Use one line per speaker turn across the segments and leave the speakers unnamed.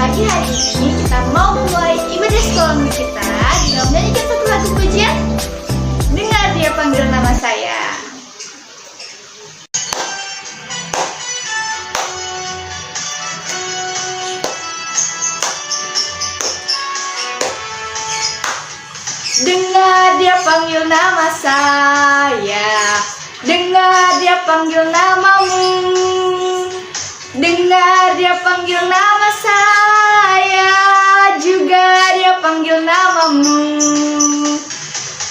pagi hari ini kita mau memulai ibadah sekolah kita dengan menyanyikan satu lagu pujian. Dengar dia panggil nama saya. Dengar dia panggil nama saya, dengar dia panggil namamu, dengar dia panggil nama saya, juga dia panggil namamu.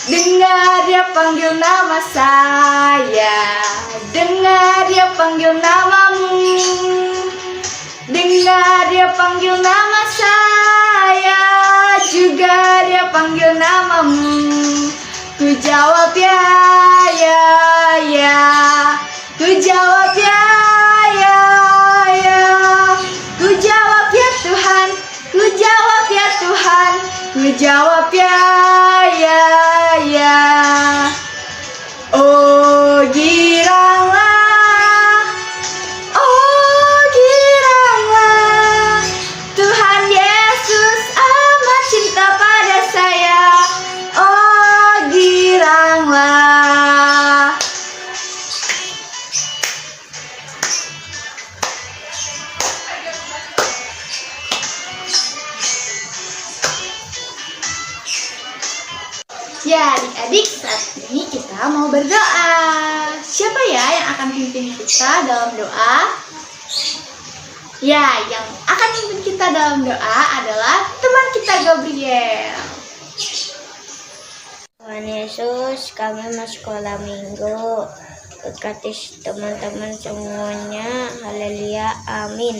Dengar dia panggil nama saya, dengar dia panggil namamu, dengar dia panggil nama saya, juga dia panggil namamu. Ku jawab ya, ya, ya. Ku jawab ya, ya, ya. Ku jawab ya Tuhan, ku jawab ya Tuhan, ku jawab ya, ya, ya. Oh giranglah, oh giranglah, Tuhan Yesus amat cinta pada saya. Oh giranglah. Ya adik-adik, saat ini kita mau berdoa. Siapa ya yang akan pimpin kita dalam doa? Ya, yang akan pimpin kita dalam doa adalah teman kita Gabriel.
Tuhan Yesus, kami mau sekolah minggu. Berkati teman-teman semuanya. Haleluya, amin.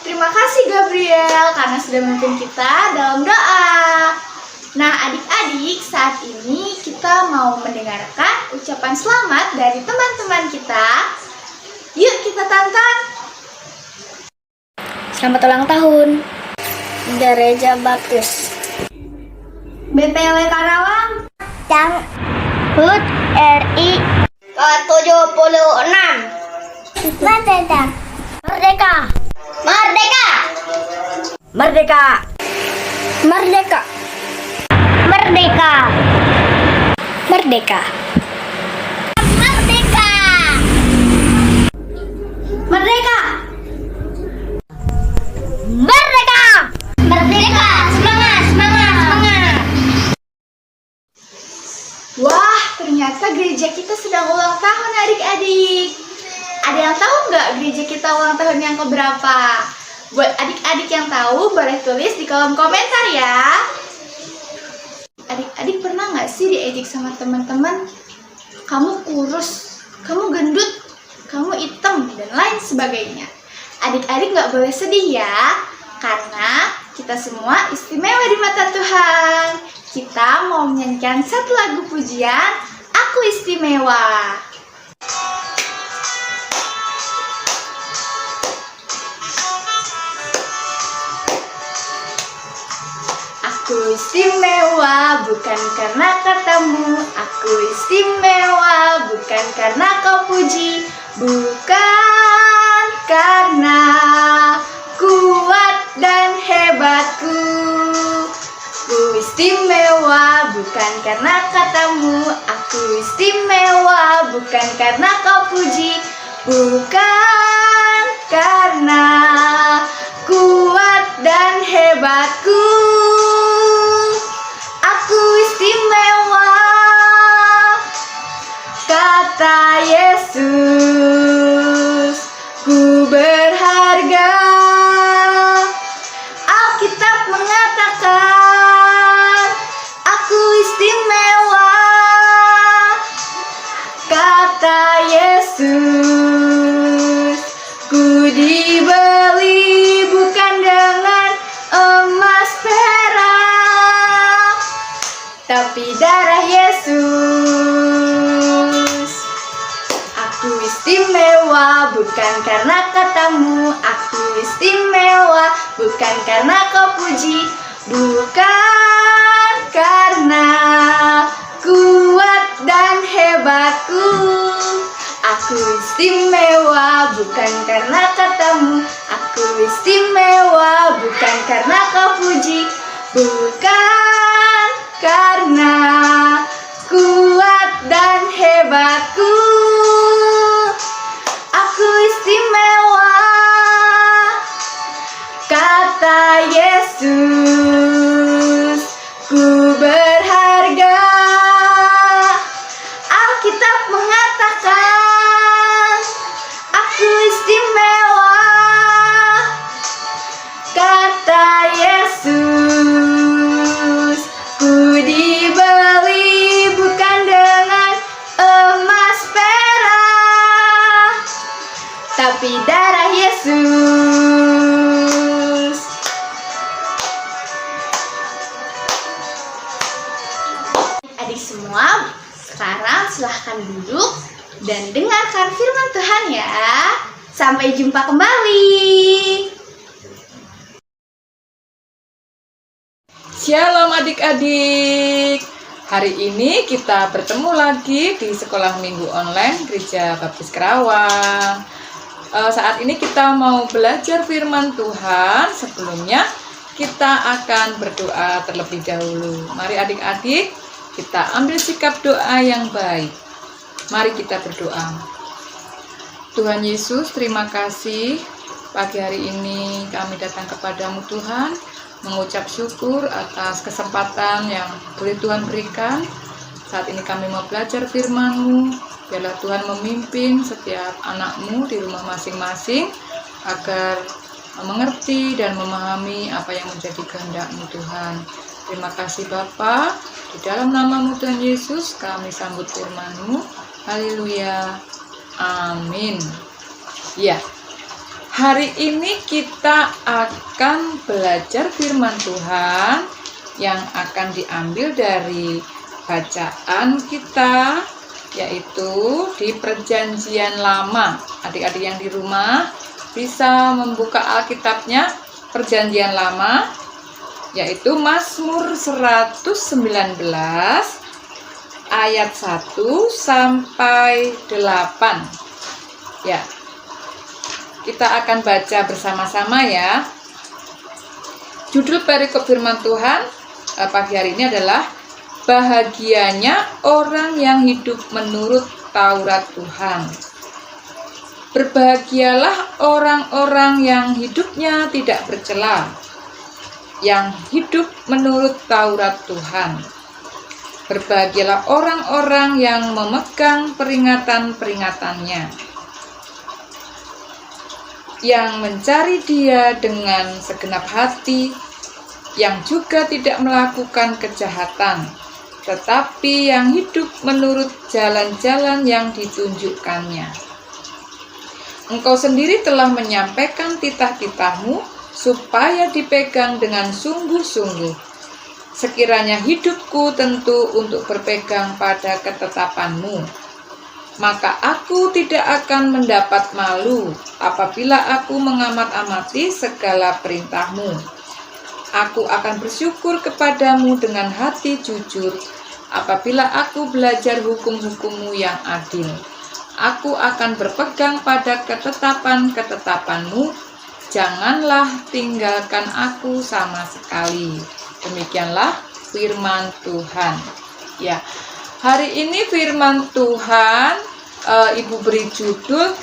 Terima kasih Gabriel karena sudah memimpin kita dalam doa. Nah adik-adik, saat ini kita mau mendengarkan ucapan selamat dari teman-teman kita. Yuk kita tantang.
Selamat ulang tahun Gereja Baptis
BPW Karawang
dan HUT RI ke-76. Merdeka. Merdeka. Merdeka. Merdeka. Merdeka. Merdeka. Merdeka. Merdeka.
Merdeka.
Merdeka. Merdeka. Semangat, semangat, semangat.
Wah, ternyata gereja kita sedang ulang tahun adik-adik. Ada yang tahu nggak gereja kita ulang tahun yang keberapa? Buat adik-adik yang tahu, boleh tulis di kolom komentar ya. Adik-adik pernah nggak sih diejek sama teman-teman? Kamu kurus, kamu gendut, kamu hitam, dan lain sebagainya. Adik-adik nggak boleh sedih ya, karena kita semua istimewa di mata Tuhan. Kita mau menyanyikan satu lagu pujian, Aku Istimewa. Aku istimewa bukan karena katamu, aku istimewa bukan karena kau puji, bukan karena kuat dan hebatku. Aku istimewa bukan karena katamu, aku istimewa bukan karena kau puji, bukan karena kuat dan hebatku. Aku istimewa, kata Yesus, ku berharga. Alkitab mengatakan, aku istimewa, kata Yesus, ku dibeli bukan dengan emas perak, tapi darah Yesus. Aku istimewa bukan karena katamu, aku istimewa bukan karena kau puji, bukan karena kuat dan hebatku. Aku istimewa bukan karena katamu, aku istimewa bukan karena kau puji, bukan karena kuat dan hebatku. Aku istimewa, kata Yesus. Ku berharga. Alkitab mengatakan aku istimewa, kata Yesus. Ku dibeli bukan dengan emas perak, tapi darah Yesus. Adik semua, sekarang silahkan duduk dan dengarkan firman Tuhan ya. Sampai jumpa kembali.
Shalom adik-adik. Hari ini kita bertemu lagi di sekolah minggu online Gereja Baptis Kerawang. Saat ini kita mau belajar firman Tuhan. Sebelumnya kita akan berdoa terlebih dahulu. Mari adik-adik, kita ambil sikap doa yang baik. Mari kita berdoa. Tuhan Yesus, terima kasih. Pagi hari ini kami datang kepadamu Tuhan, mengucap syukur atas kesempatan yang boleh Tuhan berikan. Saat ini kami mau belajar firman-Mu. Biarlah Tuhan memimpin setiap anak-Mu di rumah masing-masing, agar mengerti dan memahami apa yang menjadi kehendak-Mu Tuhan. Terima kasih Bapa. Di dalam nama-Mu Tuhan Yesus kami sambut firman-Mu. Haleluya. Amin. Ya. Hari ini kita akan belajar firman Tuhan yang akan diambil dari bacaan kita, yaitu di Perjanjian Lama. Adik-adik yang di rumah bisa membuka Alkitabnya, Perjanjian Lama, yaitu Mazmur 119 ayat 1 sampai 8. Ya. Kita akan baca bersama-sama ya. Judul perikop firman Tuhan pagi hari ini adalah bahagianya orang yang hidup menurut Taurat Tuhan. Berbahagialah orang-orang yang hidupnya tidak bercela, yang hidup menurut Taurat Tuhan. Berbahagialah orang-orang yang memegang peringatan-peringatannya, yang mencari Dia dengan segenap hati, yang juga tidak melakukan kejahatan, tetapi yang hidup menurut jalan-jalan yang ditunjukkannya. Engkau sendiri telah menyampaikan titah-titah-Mu supaya dipegang dengan sungguh-sungguh. Sekiranya hidupku tentu untuk berpegang pada ketetapan-Mu, maka aku tidak akan mendapat malu apabila aku mengamat-amati segala perintah-Mu. Aku akan bersyukur kepadamu dengan hati jujur apabila aku belajar hukum-hukum-Mu yang adil. Aku akan berpegang pada ketetapan-ketetapan-Mu. Janganlah tinggalkan aku sama sekali. Demikianlah firman Tuhan. Ya, hari ini firman Tuhan, Ibu beri judul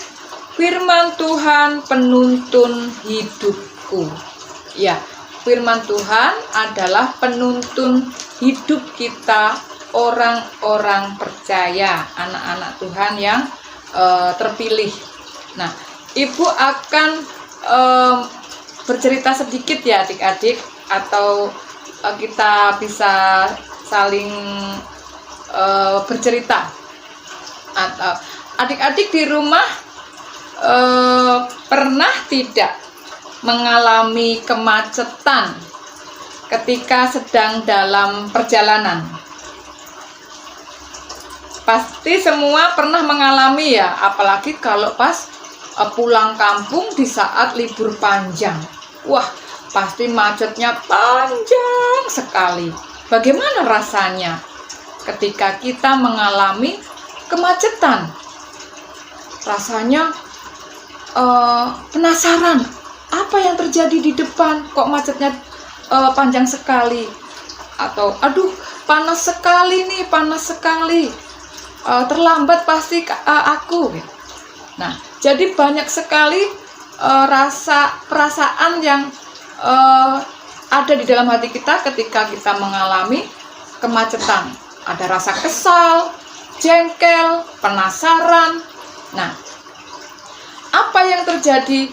Firman Tuhan Penuntun Hidupku. Ya, firman Tuhan adalah penuntun hidup kita, orang-orang percaya, anak-anak Tuhan yang terpilih. Nah, Ibu akan bercerita sedikit ya adik-adik, atau kita bisa saling bercerita. Atau adik-adik di rumah pernah tidak mengalami kemacetan ketika sedang dalam perjalanan? Pasti semua pernah mengalami ya, apalagi kalau pas pulang kampung di saat libur panjang. Wah, pasti macetnya panjang sekali. Bagaimana rasanya ketika kita mengalami kemacetan? Rasanya penasaran, apa yang terjadi di depan? Kok macetnya panjang sekali? Atau aduh, panas sekali nih, panas sekali. Terlambat pasti aku. Nah, jadi banyak sekali perasaan yang ada di dalam hati kita ketika kita mengalami kemacetan. Ada rasa kesal, jengkel, penasaran. Nah, apa yang terjadi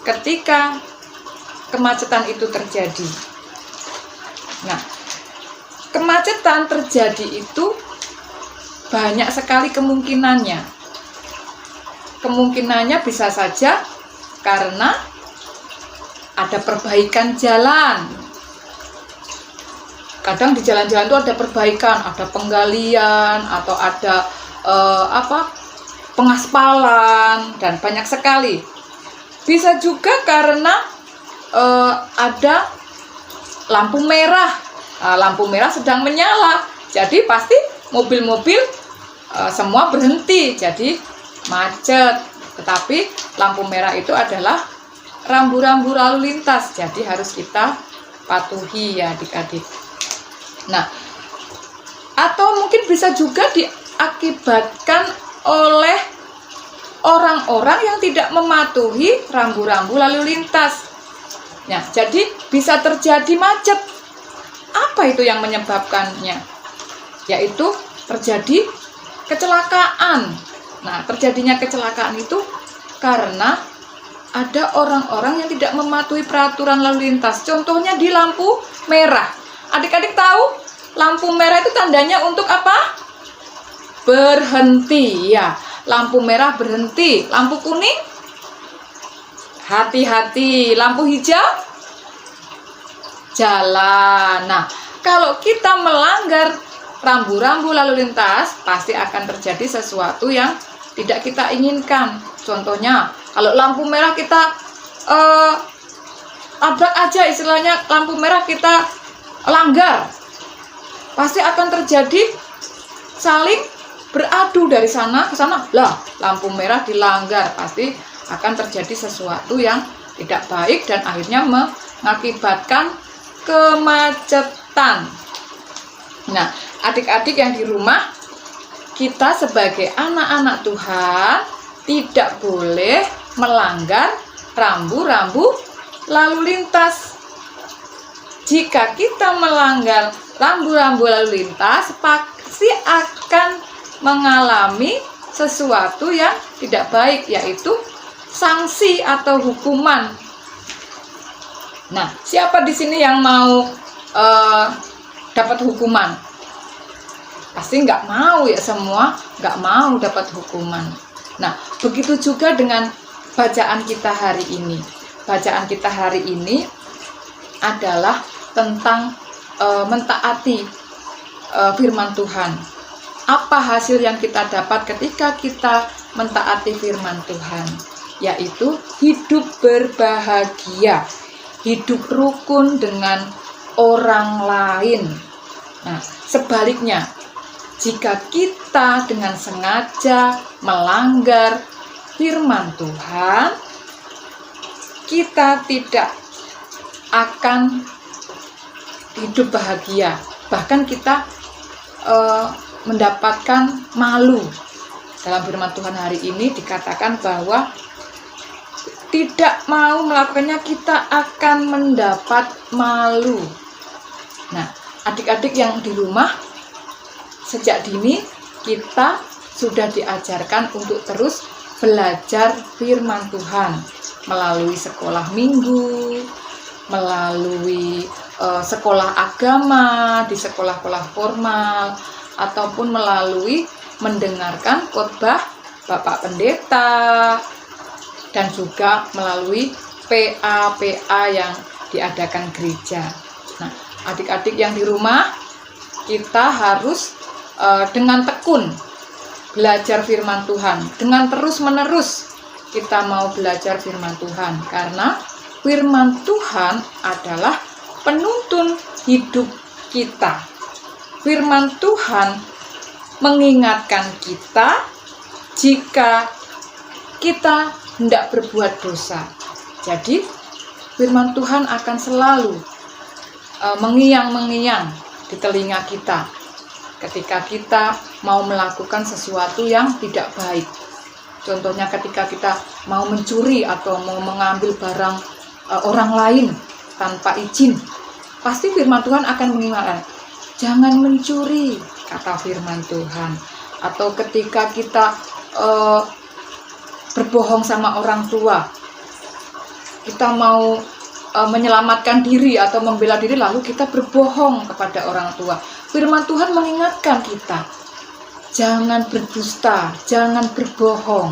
ketika kemacetan itu terjadi? Nah, kemacetan terjadi itu banyak sekali kemungkinannya. Kemungkinannya bisa saja karena ada perbaikan jalan. Kadang di jalan-jalan itu ada perbaikan, ada penggalian atau ada pengaspalan dan banyak sekali. Bisa juga karena ada lampu merah. Lampu merah sedang menyala. Jadi pasti mobil-mobil semua berhenti. Jadi macet. Tetapi lampu merah itu adalah rambu-rambu lalu lintas. Jadi harus kita patuhi ya adik-adik. Nah, atau mungkin bisa juga diakibatkan oleh orang-orang yang tidak mematuhi rambu-rambu lalu lintas. Nah, jadi bisa terjadi macet. Apa itu yang menyebabkannya? Yaitu terjadi kecelakaan. Nah, terjadinya kecelakaan itu karena ada orang-orang yang tidak mematuhi peraturan lalu lintas. Contohnya di lampu merah. Adik-adik tahu lampu merah itu tandanya untuk apa? Berhenti ya. Lampu merah berhenti. Lampu kuning hati-hati. Lampu hijau jalan. Nah, kalau kita melanggar rambu-rambu lalu lintas, pasti akan terjadi sesuatu yang tidak kita inginkan. Contohnya, kalau lampu merah kita tabrak aja, istilahnya lampu merah kita langgar, pasti akan terjadi saling beradu dari sana ke sana. Lah, lampu merah dilanggar, pasti akan terjadi sesuatu yang tidak baik dan akhirnya mengakibatkan kemacetan. Nah, adik-adik yang di rumah, kita sebagai anak-anak Tuhan tidak boleh melanggar rambu-rambu lalu lintas. Jika kita melanggar rambu-rambu lalu lintas, pasti akan mengalami sesuatu yang tidak baik, yaitu sanksi atau hukuman. Nah, siapa di sini yang mau dapat hukuman? Pasti nggak mau ya, semua nggak mau dapat hukuman. Nah, begitu juga dengan bacaan kita hari ini. Bacaan kita hari ini adalah tentang mentaati firman Tuhan. Apa hasil yang kita dapat ketika kita mentaati firman Tuhan? Yaitu hidup berbahagia, hidup rukun dengan orang lain. Nah, sebaliknya, jika kita dengan sengaja melanggar firman Tuhan, kita tidak akan hidup bahagia, bahkan kita mendapatkan malu. Dalam firman Tuhan hari ini dikatakan bahwa tidak mau melakukannya, kita akan mendapat malu. Nah, adik-adik yang di rumah, sejak dini kita sudah diajarkan untuk terus belajar firman Tuhan melalui sekolah minggu, melalui sekolah agama di sekolah-sekolah formal, ataupun melalui mendengarkan khotbah Bapak Pendeta, dan juga melalui PA yang diadakan gereja. Nah, adik-adik yang di rumah, kita harus dengan tekun belajar firman Tuhan, dengan terus-menerus kita mau belajar firman Tuhan, karena firman Tuhan adalah penuntun hidup kita. Firman Tuhan mengingatkan kita jika kita hendak berbuat dosa. Jadi firman Tuhan akan selalu mengiang-mengiang di telinga kita ketika kita mau melakukan sesuatu yang tidak baik. Contohnya ketika kita mau mencuri atau mau mengambil barang orang lain tanpa izin, pasti firman Tuhan akan mengingatkan, jangan mencuri, kata firman Tuhan. Atau ketika kita berbohong sama orang tua, kita mau menyelamatkan diri atau membela diri lalu kita berbohong kepada orang tua, firman Tuhan mengingatkan kita, jangan berdusta, jangan berbohong.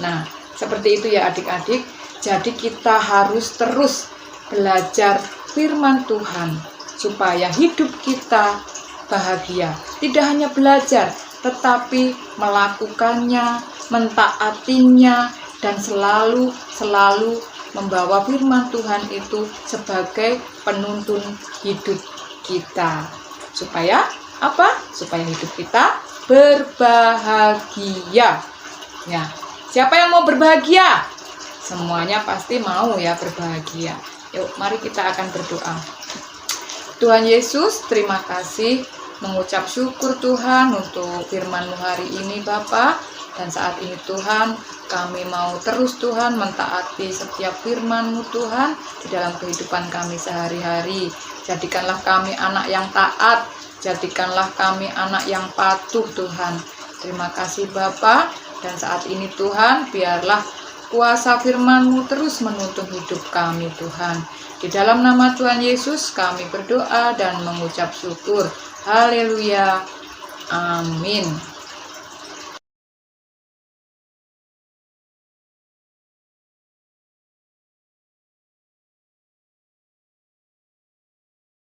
Nah, seperti itu ya adik-adik. Jadi kita harus terus belajar firman Tuhan supaya hidup kita bahagia. Tidak hanya belajar, tetapi melakukannya, mentaatinya, dan selalu membawa firman Tuhan itu sebagai penuntun hidup kita. Supaya apa? Supaya hidup kita berbahagia. Ya, siapa yang mau berbahagia? Semuanya pasti mau ya berbahagia. Yuk, mari kita akan berdoa. Tuhan Yesus, terima kasih, mengucap syukur Tuhan untuk firman-Mu hari ini Bapa. Dan saat ini Tuhan, kami mau terus Tuhan mentaati setiap firman-Mu Tuhan di dalam kehidupan kami sehari-hari. Jadikanlah kami anak yang taat, jadikanlah kami anak yang patuh Tuhan. Terima kasih Bapa. Dan saat ini Tuhan, biarlah kuasa firman-Mu terus menuntun hidup kami Tuhan. Di dalam nama Tuhan Yesus kami berdoa dan mengucap syukur. Haleluya. Amin.